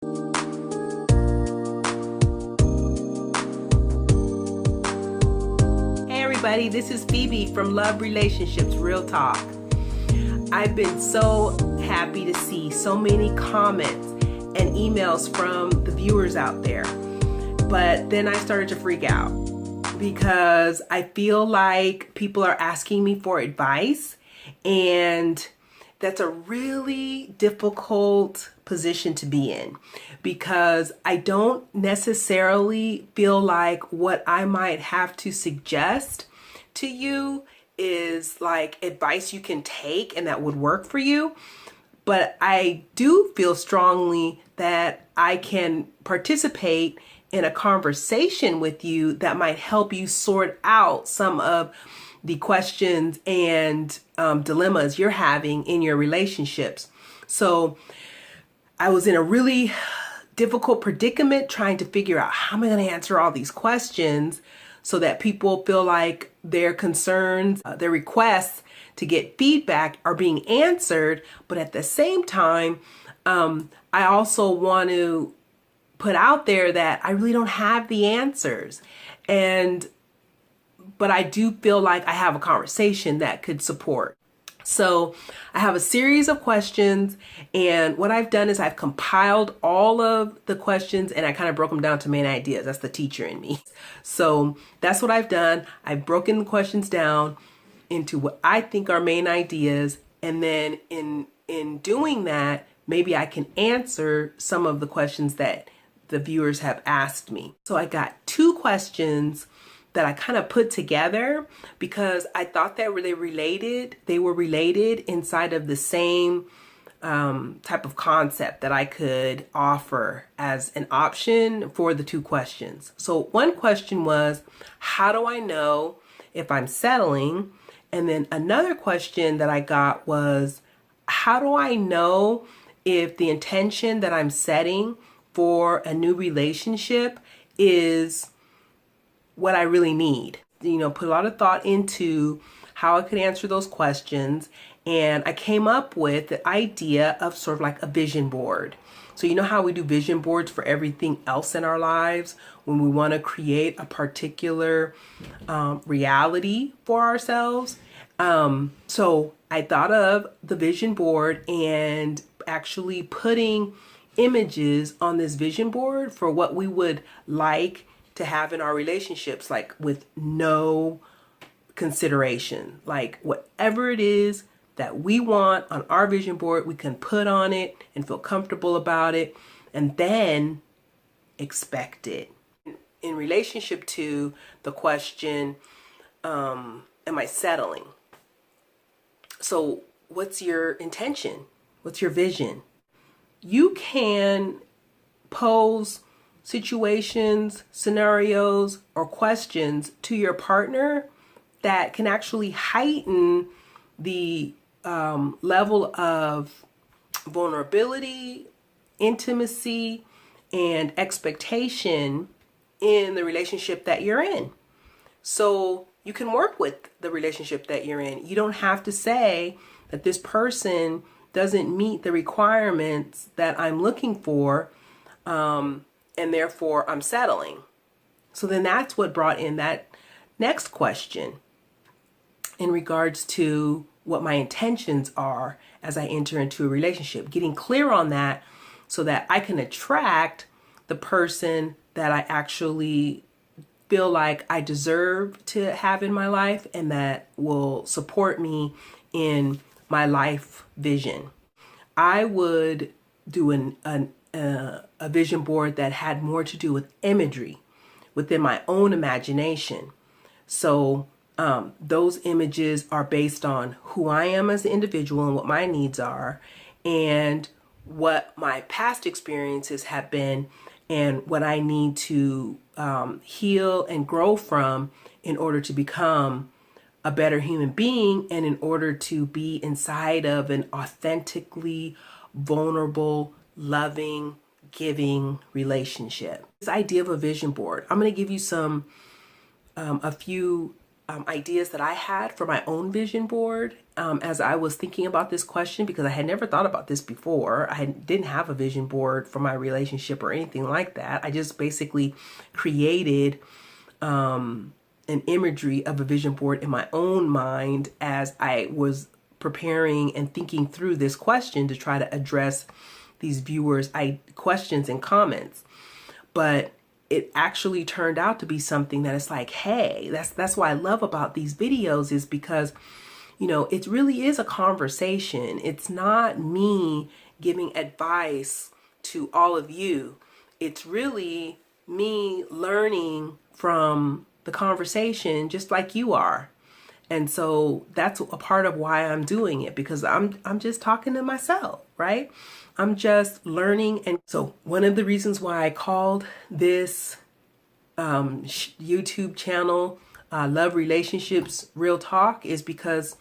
Hey everybody, this is Phoebe from Love Relationships Real Talk. I've been so happy to see so many comments and emails from the viewers out there. But then I started to freak out because I feel like people are asking me for advice, and that's a really difficult position to be in because I don't necessarily feel like what I might have to suggest to you is like advice you can take and that would work for you. But I do feel strongly that I can participate in a conversation with you that might help you sort out some of the questions and dilemmas you're having in your relationships. So I was in a really difficult predicament trying to figure out how am I going to answer all these questions so that people feel like their concerns, their requests to get feedback are being answered. But at the same time, I also want to put out there that I really don't have the answers. But I do feel like I have a conversation that could support. So I have a series of questions, and what I've done is I've compiled all of the questions and I kind of broke them down to main ideas. That's the teacher in me. So that's what I've done. I've broken the questions down into what I think are main ideas, and then in doing that, maybe I can answer some of the questions that the viewers have asked me. So I got 2 questions that I kind of put together because I thought that they were related inside of the same type of concept that I could offer as an option for the 2 questions. So one question was, how do I know if I'm settling? And then another question that I got was, how do I know if the intention that I'm setting for a new relationship is what I really need? Put a lot of thought into how I could answer those questions. And I came up with the idea of sort of like a vision board. So you know how we do vision boards for everything else in our lives when we want to create a particular reality for ourselves. So I thought of the vision board and actually putting images on this vision board for what we would like to have in our relationships, like with no consideration, like whatever it is that we want on our vision board, we can put on it and feel comfortable about it and then expect it. In relationship to the question, am I settling? So what's your intention? What's your vision? You can pose situations, scenarios, or questions to your partner that can actually heighten the level of vulnerability, intimacy, and expectation in the relationship that you're in. So you can work with the relationship that you're in. You don't have to say that this person doesn't meet the requirements that I'm looking for, and therefore I'm settling. So then that's what brought in that next question in regards to what my intentions are as I enter into a relationship. Getting clear on that so that I can attract the person that I actually feel like I deserve to have in my life and that will support me in my life vision. I would do a vision board that had more to do with imagery within my own imagination. So those images are based on who I am as an individual and what my needs are and what my past experiences have been and what I need to heal and grow from in order to become a better human being and in order to be inside of an authentically vulnerable, loving, giving relationship. This idea of a vision board, I'm going to give you a few ideas that I had for my own vision board as I was thinking about this question, because I had never thought about this before. Didn't have a vision board for my relationship or anything like that. I just basically created an imagery of a vision board in my own mind as I was preparing and thinking through this question to try to address these viewers' questions and comments. But it actually turned out to be something that is like, hey, that's what I love about these videos, is because, you know, it really is a conversation. It's not me giving advice to all of you. It's really me learning from the conversation just like you are. And so that's a part of why I'm doing it, because I'm just talking to myself, right? I'm just learning. And so one of the reasons why I called this YouTube channel Love Relationships Real Talk is because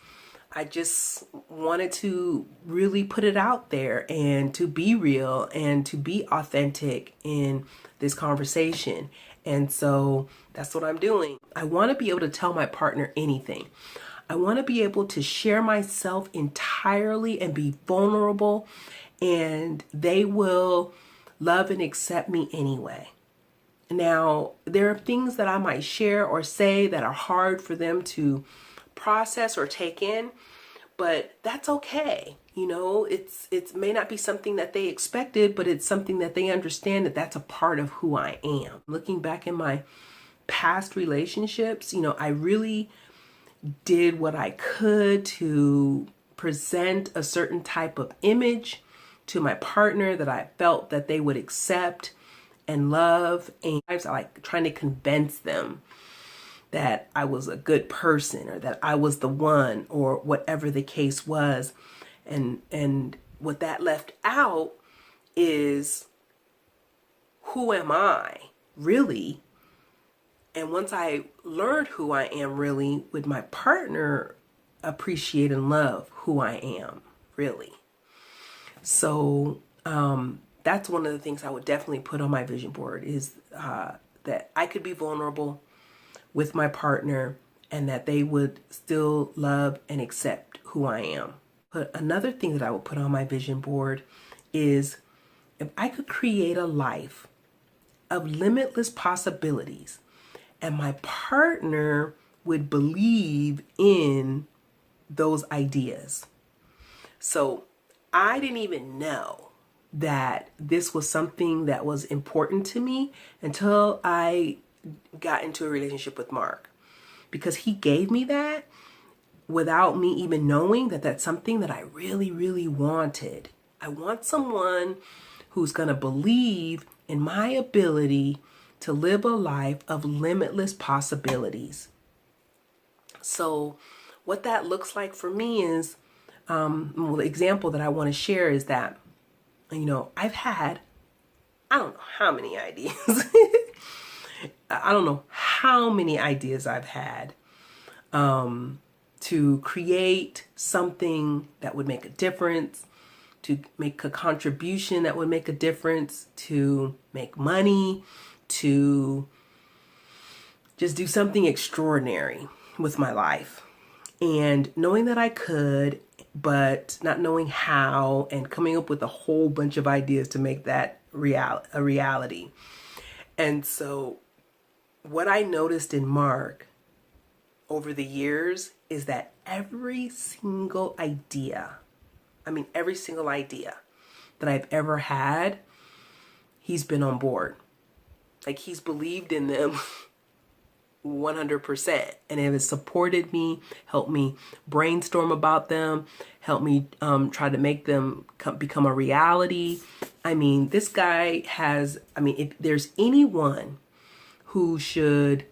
I just wanted to really put it out there and to be real and to be authentic in this conversation. And so that's what I'm doing. I want to be able to tell my partner anything. I want to be able to share myself entirely and be vulnerable, and they will love and accept me anyway. Now, there are things that I might share or say that are hard for them to process or take in, but that's okay. You know, it may not be something that they expected, but it's something that they understand that that's a part of who I am. Looking back in my past relationships, you know, I really did what I could to present a certain type of image to my partner that I felt that they would accept and love. And I was like trying to convince them that I was a good person, or that I was the one, or whatever the case was. And what that left out is, who am I really? And once I learned who I am really, would my partner appreciate and love who I am really? So that's one of the things I would definitely put on my vision board, is that I could be vulnerable with my partner and that they would still love and accept who I am. But another thing that I would put on my vision board is, if I could create a life of limitless possibilities and my partner would believe in those ideas. So I didn't even know that this was something that was important to me until I got into a relationship with Mark, because he gave me that without me even knowing that that's something that I really, really wanted. I want someone who's going to believe in my ability to live a life of limitless possibilities. So what that looks like for me is, the example that I want to share is that, you know, I've had, I don't know how many ideas. I don't know how many ideas I've had to create something that would make a difference, to make a contribution that would make a difference, to make money, to just do something extraordinary with my life. And knowing that I could, but not knowing how, and coming up with a whole bunch of ideas to make that a reality. And so what I noticed in Mark over the years is that every single idea that I've ever had, he's been on board. Like, he's believed in them 100%, and it has supported me, helped me brainstorm about them, helped me try to make them become a reality. I mean, this guy has, if there's anyone who should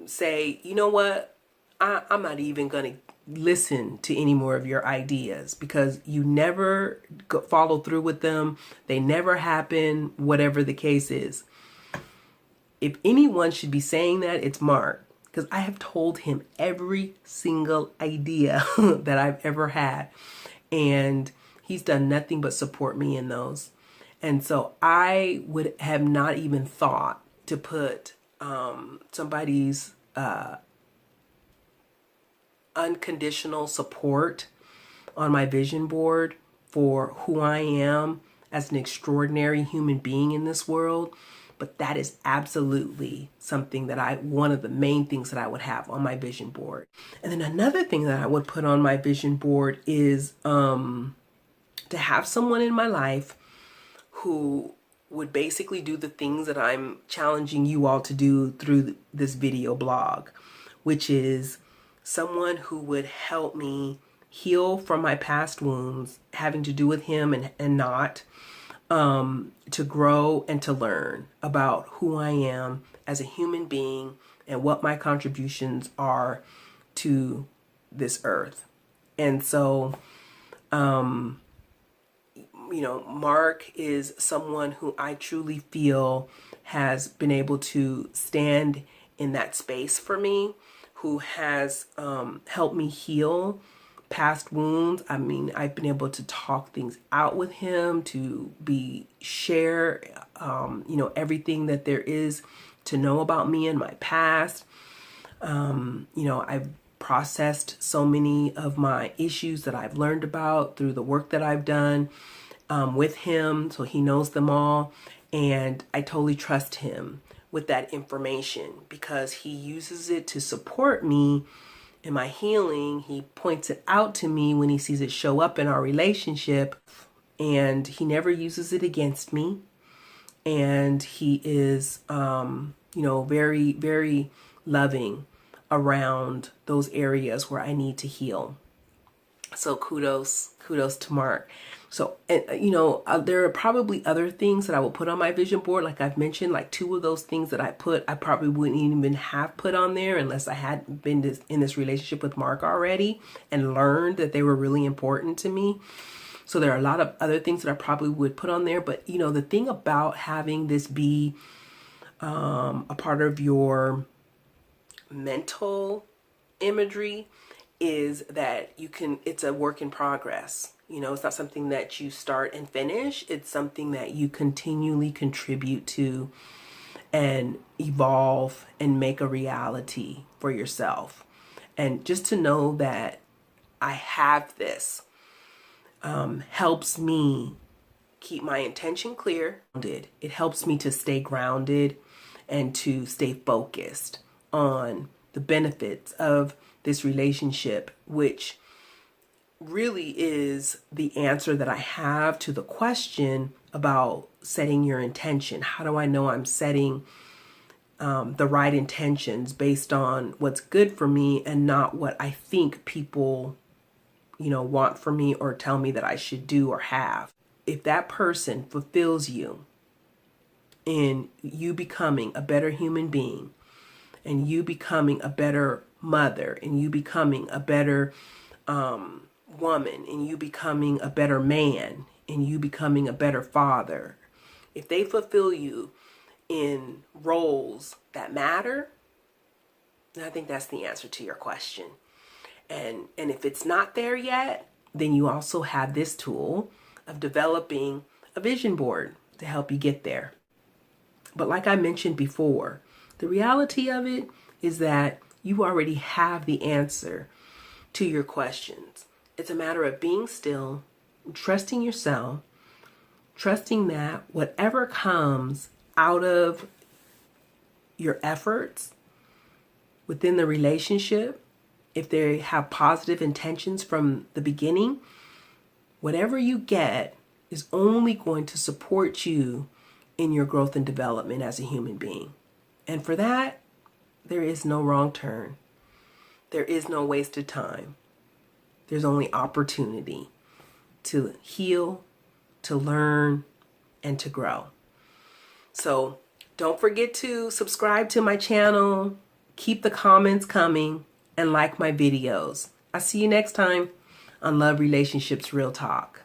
say, you know what, I'm not even going to listen to any more of your ideas, because you never follow through with them. They never happen, whatever the case is. If anyone should be saying that, it's Mark, because I have told him every single idea that I've ever had, and he's done nothing but support me in those. And so I would have not even thought to put somebody's unconditional support on my vision board for who I am as an extraordinary human being in this world. But that is absolutely something that one of the main things that I would have on my vision board. And then another thing that I would put on my vision board is to have someone in my life who would basically do the things that I'm challenging you all to do through this video blog, which is someone who would help me heal from my past wounds, having to do with him and not, to grow and to learn about who I am as a human being and what my contributions are to this earth. And so, Mark is someone who I truly feel has been able to stand in that space for me, who has helped me heal past wounds. I mean, I've been able to talk things out with him, to share, everything that there is to know about me and my past. I've processed so many of my issues that I've learned about through the work that I've done with him, so he knows them all. And I totally trust him with that information because he uses it to support me in my healing. He points it out to me when he sees it show up in our relationship, and he never uses it against me. And he is, very, very loving around those areas where I need to heal. So kudos to Mark. So, there are probably other things that I will put on my vision board. Like I've mentioned, like 2 of those things that I probably wouldn't even have put on there unless I had been in this relationship with Mark already and learned that they were really important to me. So there are a lot of other things that I probably would put on there. But, the thing about having this be a part of your mental imagery is that it's a work in progress. It's not something that you start and finish. It's something that you continually contribute to and evolve and make a reality for yourself. And just to know that I have this helps me keep my intention clear. It helps me to stay grounded and to stay focused on the benefits of this relationship, which really is the answer that I have to the question about setting your intention. How do I know I'm setting the right intentions based on what's good for me and not what I think people, want for me or tell me that I should do or have? If that person fulfills you in you becoming a better human being and you becoming a better mother and you becoming a better woman and you becoming a better man and you becoming a better father, if they fulfill you in roles that matter, then I think that's the answer to your question. And if it's not there yet, then you also have this tool of developing a vision board to help you get there. But like I mentioned before, the reality of it is that you already have the answer to your questions. It's a matter of being still, trusting yourself, trusting that whatever comes out of your efforts within the relationship, if they have positive intentions from the beginning, whatever you get is only going to support you in your growth and development as a human being. And for that, there is no wrong turn. There is no wasted time. There's only opportunity to heal, to learn, and to grow. So don't forget to subscribe to my channel, keep the comments coming, and like my videos. I'll see you next time on Love Relationships Real Talk.